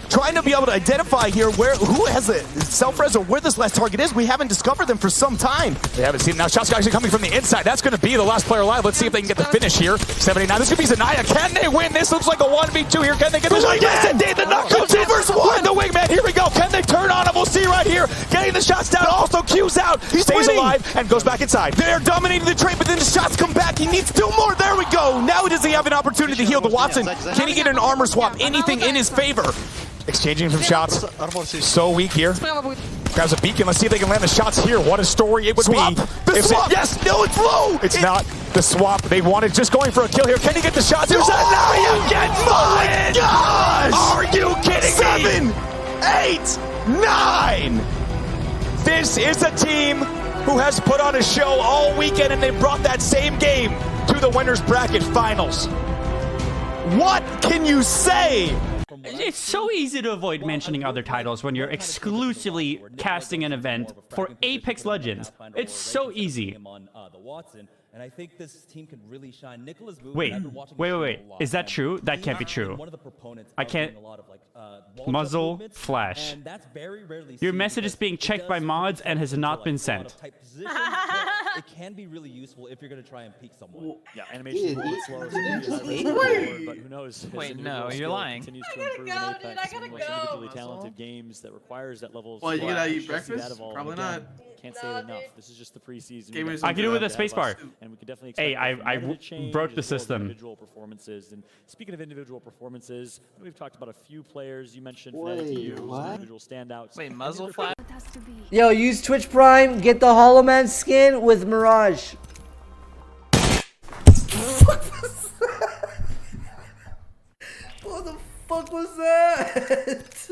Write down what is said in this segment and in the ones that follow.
Trying to be able to identify here who has a self-res or where this last target is. We haven't discovered them for some time. They haven't seen it. Now shots actually coming from the inside. That's going to be the last player alive. Let's see if they can get the finish here. 79. This could be Zanaya. Can they win? This looks like a 1v2 here. Can they get this? Yes, indeed. The knock comes in versus one. The wingman. Here we go. Can they turn on him? We'll see right here. Getting the shots down. Also Q's out. He stays alive and goes back inside. They're dominating the trade, but then the shots come back. He needs two more. There we go. Now does he have an opportunity to heal the Watson? Can he get an armor swap? Anything in his favor? Exchanging some shots. So weak here. Grabs a beacon. Let's see if they can land the shots here. What a story it would be. The swap. Yes, no, it's low. It's not the swap. They wanted just going for a kill here. Can he get the shots? Here's Zanaya gets my gosh! Are you kidding me? 7, 8, 9. This is a team who has put on a show all weekend, and they brought that same game to the winners bracket finals. What can you say? It's so easy to avoid mentioning other titles when you're exclusively casting an event for Apex Legends. It's so easy. And I think this team can really shine. Wait. Is that true? That can't be true. I can't. Muzzle flash. Your message is being checked by mods and has not been sent. It can be really useful if you're going to try and peek someone. Yeah, animation is a little slow, but who knows? Wait, no, you're lying. Continues to improve in Apex, and like individually talented games that requires that level of Well, you gotta eat breakfast? Probably not. Can't say it enough. This is just the preseason. I can do it with a spacebar. And we could definitely Hey, I broke the system. Individual performances. And speaking of individual performances, we've talked about a few players. You mentioned individual standouts. Wait, muzzle flash? Yo, use Twitch Prime, get the Hollow Man skin with Mirage. What the fuck was that?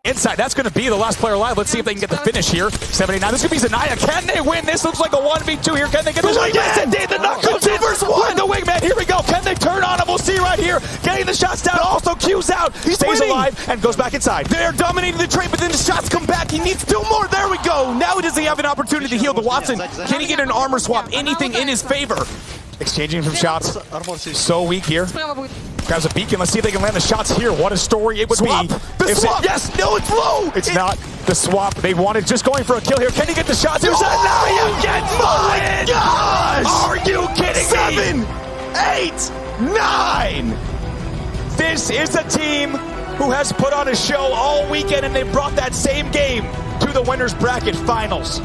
Inside, that's going to be the last player alive. Let's see if they can get the finish here. 79. This could be Zanaya. Can they win? This looks like a 1v2 here. Can they get this? Yes, indeed. The knock comes in versus one. The wingman. Here we go. Can they turn on him? We'll see right here. Getting the shots down. Also Q's out. He stays alive and goes back inside. They're dominating the trade, but then the shots come back. He needs two more. There we go. Now does he have an opportunity to heal the Watson? Can he get an armor swap? Anything in his favor? Exchanging some shots. So weak here. Grabs a beacon. Let's see if they can land the shots here. What a story it would be. The swap. Yes, no, it's low. It's not the swap. They wanted just going for a kill here. Can he get the shots? Here's Zanaya gets my gosh! Are you kidding me? 7, 8, 9. This is a team who has put on a show all weekend, and they brought that same game to the winners bracket finals.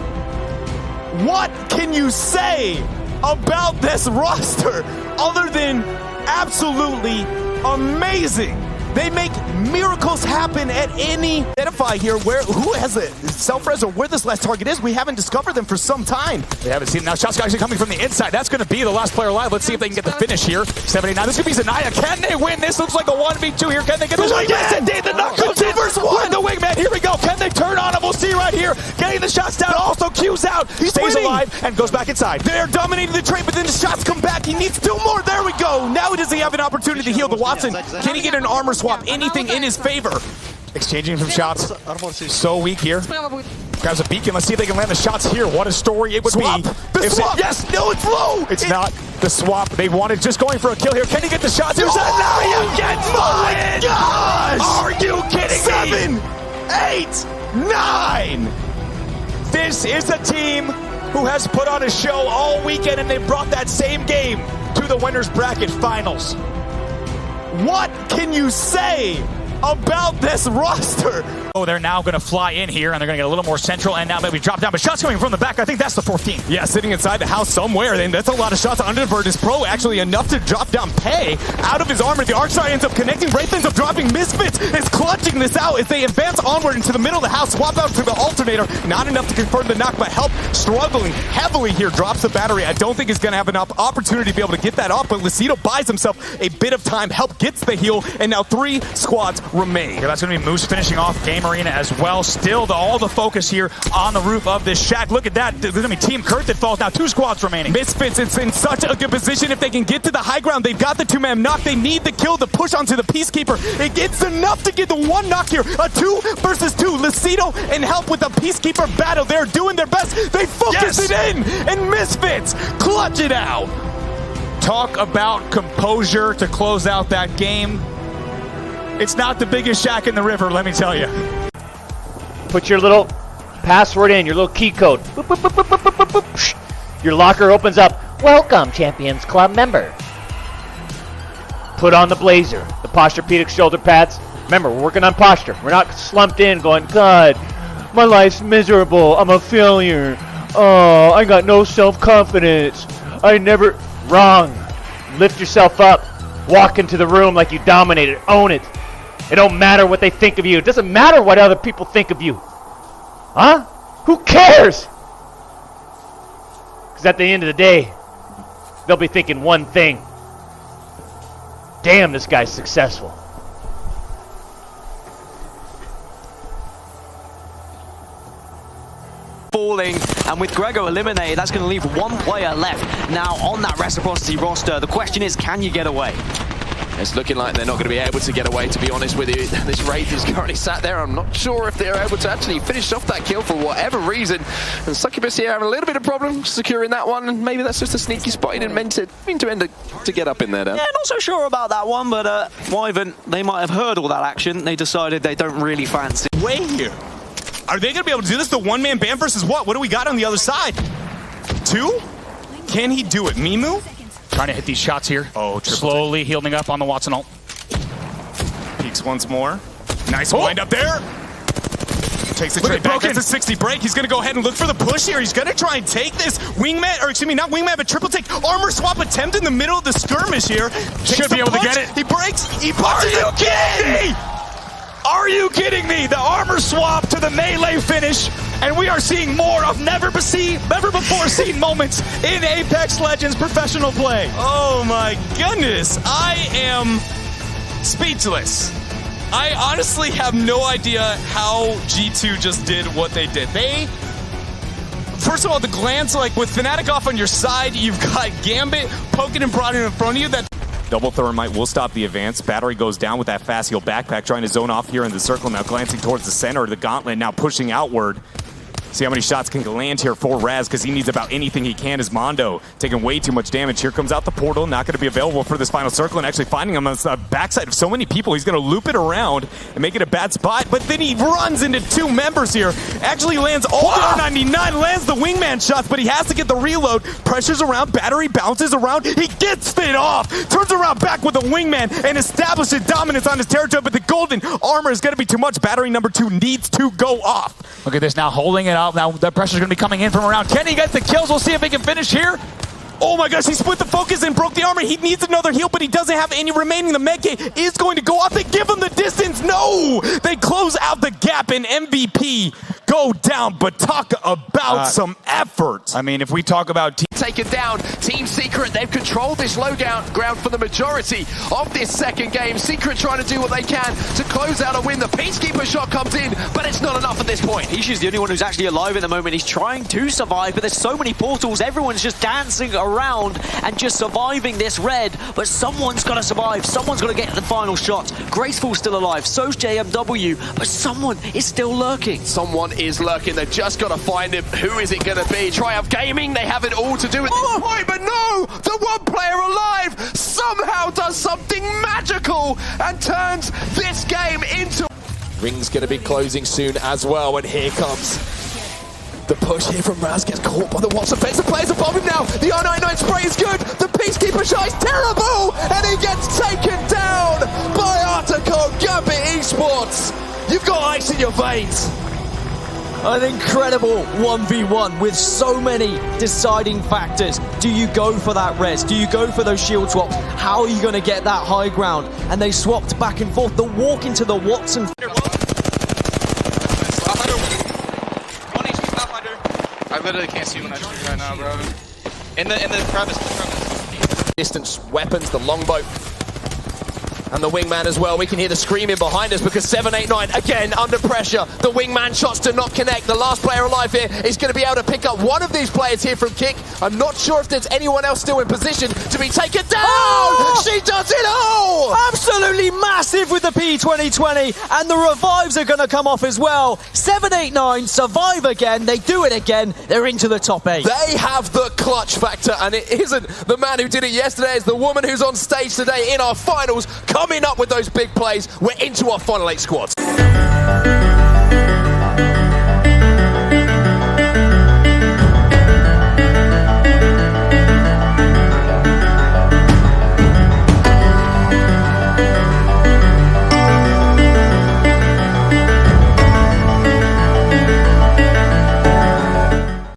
What can you say about this roster other than absolutely amazing? They make miracles happen at any identify here who has a self-res or where this last target is. We haven't discovered them for some time. They haven't seen it. Now shots actually coming from the inside. That's going to be the last player alive. Let's see if they can get the finish here. 79. This could be Zanaya. Can they win? This looks like a 1v2 here. Can they get this? Yes, indeed. The knock comes in versus one. The wingman. Here we go. Can they turn on him? We'll see right here. Getting the shots down. Also Q's out. He stays alive and goes back inside. They're dominating the trade, but then the shots come back. He needs two more. There we go. Now does he have an opportunity to heal the Watson? Can he get an armor swap? Anything in his favor? Exchanging some shots. So weak here. Grabs a beacon. Let's see if they can land the shots here. What a story it would be. The swap. Yes, no, it's low. It's not the swap. They wanted just going for a kill here. Can he get the shots? Here's Zanaya gets my gosh! Are you kidding me? 7, 8, 9. This is a team who has put on a show all weekend, and they brought that same game to the winners bracket finals. What can you say about this roster? Oh, they're now going to fly in here, and they're going to get a little more central, and now maybe drop down. But shots coming from the back, I think that's the 14th. Yeah, sitting inside the house somewhere. Then that's a lot of shots. Underbird is pro, actually enough to drop down Pay out of his armor. The Arcstar ends up connecting. Wraith ends up dropping. Misfits is clutching this out as they advance onward into the middle of the house. Swap out to the alternator. Not enough to confirm the knock, but Help struggling heavily here. Drops the battery. I don't think he's going to have enough opportunity to be able to get that off, but Lucido buys himself a bit of time. Help gets the heal, and now 3 squads remain. Yeah, that's going to be Moose finishing off Game Arena as well. Still, all the focus here on the roof of this shack. Look at that. There's going to be Team Kurt that falls now. 2 squads remaining. Misfits, it's in such a good position. If they can get to the high ground, they've got the 2-man knock. They need the kill to push onto the Peacekeeper. It gets enough to get the 1 knock here. A 2 versus 2. Lucido and help with the Peacekeeper battle. They're doing their best. They focus it in, and Misfits clutch it out. Talk about composure to close out that game. It's not the biggest shack in the river, let me tell you. Put your little password in, your little key code. Boop, boop, boop, boop, boop, boop, boop. Your locker opens up. Welcome, Champions Club member. Put on the blazer, the Posturepedic shoulder pads. Remember, we're working on posture. We're not slumped in going, God, my life's miserable. I'm a failure. Oh, I got no self-confidence. I never... Wrong. Lift yourself up. Walk into the room like you dominate it. Own it. It don't matter what they think of you. It doesn't matter what other people think of you. Huh? Who cares? Because at the end of the day, they'll be thinking one thing. Damn, this guy's successful. Falling, and with Grego eliminated, that's going to leave 1 player left now on that reciprocity roster. The question is, can you get away? It's looking like they're not going to be able to get away, to be honest with you. This Wraith is currently sat there. I'm not sure if they're able to actually finish off that kill for whatever reason. And Succubus here having a little bit of problem securing that one, and maybe that's just a sneaky spot. He didn't mean to get up in there. Yeah, not so sure about that one, but Wyvern, they might have heard all that action. They decided they don't really fancy. Way here. Are they going to be able to do this? The 1-man band versus what? What do we got on the other side? 2? Can he do it? Mimu? Trying to hit these shots here. Oh, slowly healing up on the Watson ult. Peeks once more. Nice wind up there. Takes the trade back. Gets a 60 break. He's going to go ahead and look for the push here. He's going to try and take this wingman, or excuse me, not wingman, but triple take. Armor swap attempt in the middle of the skirmish here. Should be able to get it. He breaks. He punches. Are you kidding me? Are you kidding me? The armor swap to the melee finish, and we are seeing more of never before seen moments in Apex Legends professional play. Oh my goodness. I am speechless. I honestly have no idea how G2 just did what they did. First of all, the glance, like with Fnatic off on your side, you've got Gambit poking and prodding in front of you. That double thermite will stop the advance. Battery goes down with that fast heal backpack, trying to zone off here in the circle. Now glancing towards the center. The gauntlet now pushing outward. See how many shots can land here for Raz, because he needs about anything he can as Mondo taking way too much damage. Here comes out the portal, not going to be available for this final circle, and actually finding him on the backside of so many people. He's going to loop it around and make it a bad spot, but then he runs into 2 members here. Actually lands all 99, lands the wingman shots, but he has to get the reload. Pressures around, Battery bounces around, he gets it off, turns around back with the wingman and establishes dominance on his territory, but the golden armor is going to be too much. Battery number 2 needs to go off. Look at this now, holding it out. Now the pressure's going to be coming in from around. Can he get the kills? We'll see if he can finish here. Oh my gosh, he split the focus and broke the armor. He needs another heal, but he doesn't have any remaining. The medkit is going to go off. They give him the distance. No! They close out the gap, and MVP go down, but talk about some effort. I mean, if we talk about taken down, Team Secret, they've controlled this low ground for the majority of this second game. Secret trying to do what they can to close out a win. The Peacekeeper shot comes in, but it's not enough at this point. Ishi's the only one who's actually alive at the moment. He's trying to survive, but there's so many portals. Everyone's just dancing around and just surviving this red, but someone's got to survive. Someone's got to get the final shot. Graceful's still alive, so's JMW, but someone is still lurking. Someone is lurking. They've just got to find him. Who is it going to be? Triumph Gaming, they have it all to do with this point, but no! The 1 player alive somehow does something magical and turns this game into... Ring's going to be closing soon as well, and here comes the push here from Raz. Gets caught by the Watson fence. The players above him now. The R99 spray is good. The Peacekeeper shot is terrible, and he gets taken down by Artico Gambit Esports. You've got ice in your veins. An incredible 1v1 with so many deciding factors. Do you go for that res? Do you go for those shield swaps? How are you going to get that high ground? And they swapped back and forth. The walk into the Watson. I literally can't see when I shoot right now, bro. In the crevice, Distance weapons, the longbow. and the wingman as well. We can hear the screaming behind us because 789 again under pressure. The wingman shots do not connect. The last player alive here is going to be able to pick up one of these players here from Kick. I'm not sure if there's anyone else still in position to be taken down. Oh! She does it all! Absolutely massive with the P2020, and the revives are going to come off as well. 789 survive again. They do it again. They're into the top 8. They have the clutch factor, and it isn't the man who did it yesterday. It's the woman who's on stage today in our finals, coming up with those big plays. We're into our final 8 squads.